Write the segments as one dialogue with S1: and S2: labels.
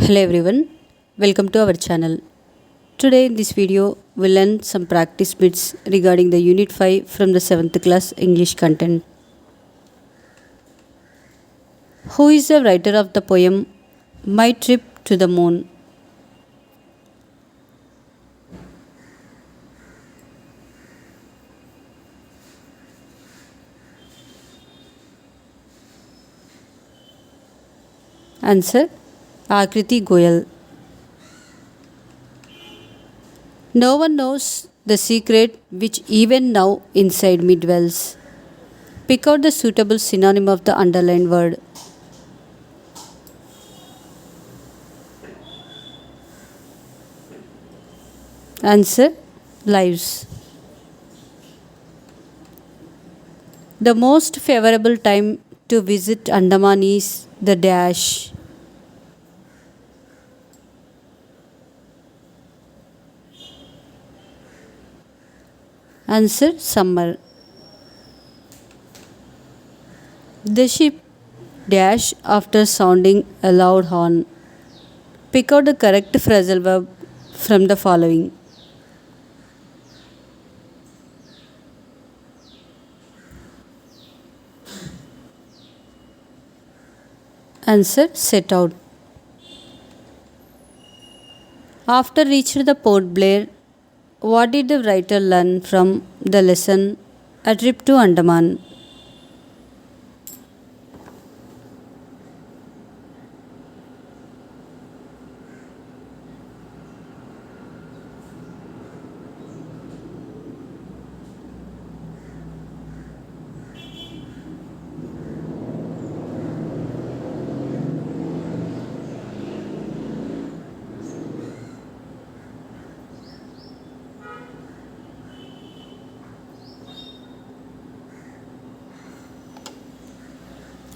S1: Hello everyone, welcome to our channel. Today in this video we'll learn some practice bits regarding the Unit 5 from the 7th class English content. Who is the writer of the poem My Trip to the Moon? Answer Akriti Goyal. No one knows the secret which even now inside me dwells. Pick out the suitable synonym of the underlined word. Answer Lives. The most favorable time to visit Andaman is the dash. Answer Summer. The ship dash after sounding a loud horn. Pick out the correct phrasal verb from the following. Answer Set out. After reaching the Port Blair, what did the writer learn from the lesson A Trip to Andaman?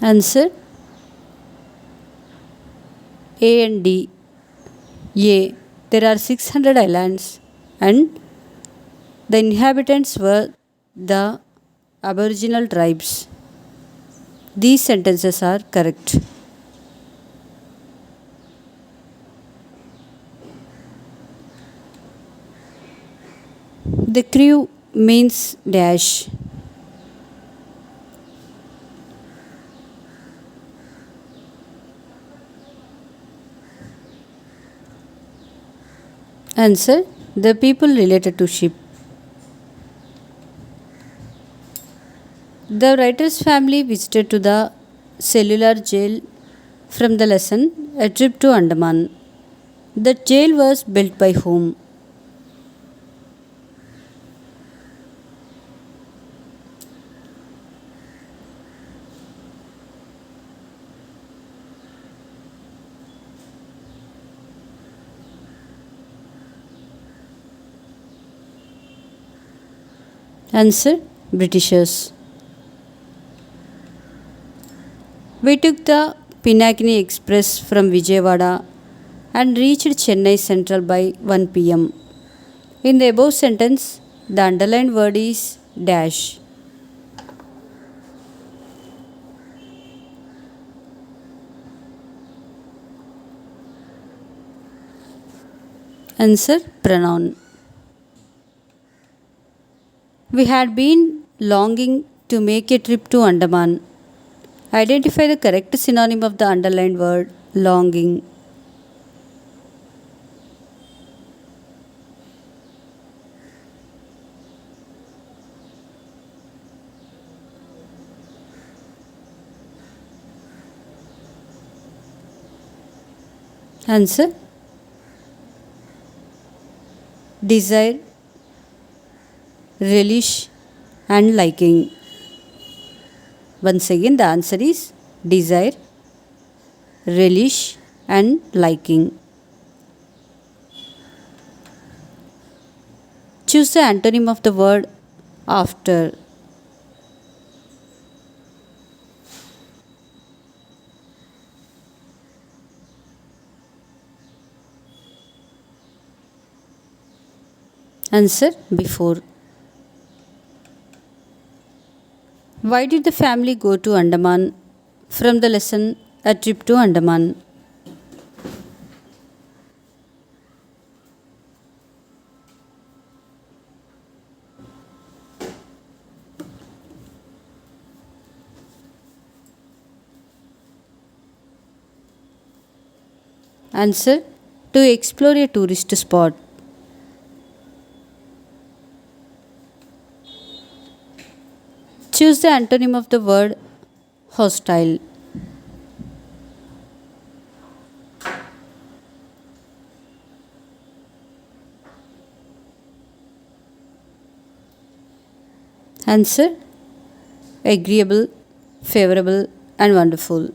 S1: Answer A and D. A. There are 600 islands and the inhabitants were the Aboriginal tribes. These sentences are correct. The crew means dash. Answer The people related to ship. The writer's family visited to the cellular jail from the lesson A Trip to Andaman. The jail was built by whom? Answer Britishers. We took the Pinakini Express from Vijayawada and reached Chennai Central by 1 pm. In the above sentence, the underlined word is dash. Answer Pronoun. We had been longing to make a trip to Andaman. Identify the correct synonym of the underlined word longing. Answer Desire, relish and liking. Once again, the answer is desire, relish and liking. Choose the antonym of the word after. Answer Before. Why did the family go to Andaman? From the lesson A Trip to Andaman. Answer: to explore a tourist spot. Choose the antonym of the word hostile. Answer: agreeable, favorable, and wonderful.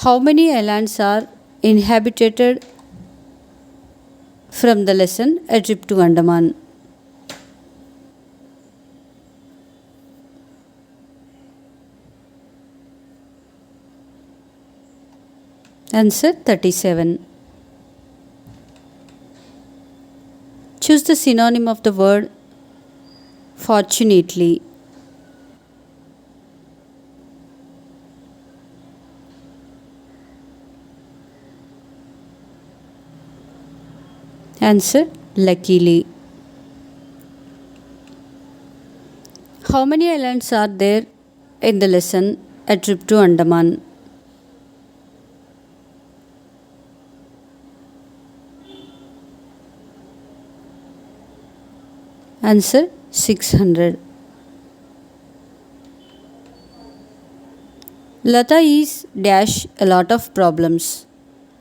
S1: How many islands are inhabited from the lesson A Trip to Andaman? Answer: 37. Choose the synonym of the word fortunately. Answer: luckily. How many islands are there in the lesson A Trip to Andaman? Answer: 600. Lata is dash a lot of problems.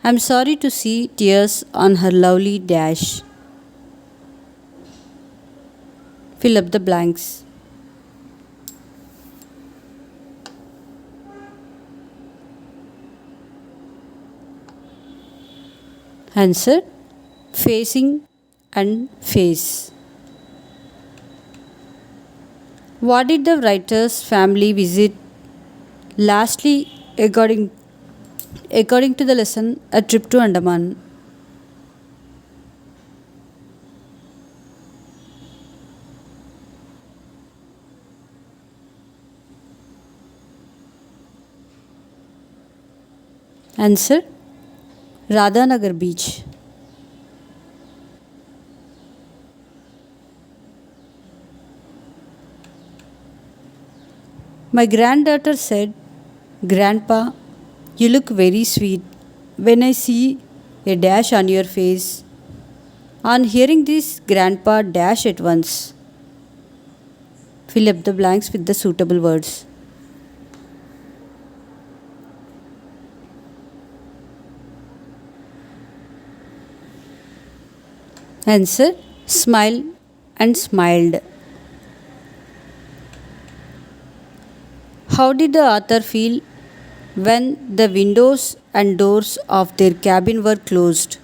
S1: I'm sorry to see tears on her lovely dash. Fill up the blanks. Answer: facing and face. What did the writer's family visit lastly according to the lesson A Trip to Andaman? Answer: Radhanagar beach. My granddaughter said, Grandpa, you look very sweet when I see a dash on your face. On hearing this, Grandpa dash at once. Fill up the blanks with the suitable words. Answer: smile and smiled. How did the author feel when the windows and doors of their cabin were closed?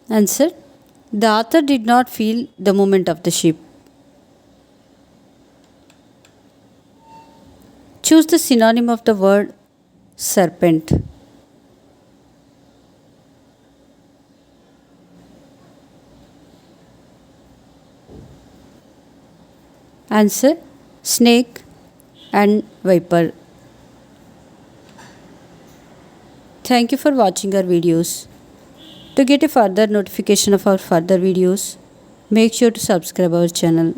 S1: Answer: the author did not feel the movement of the ship. Choose the synonym of the word serpent. Answer: snake and viper. Thank you for watching our videos. To get a further notification of our further videos, make sure to subscribe our channel.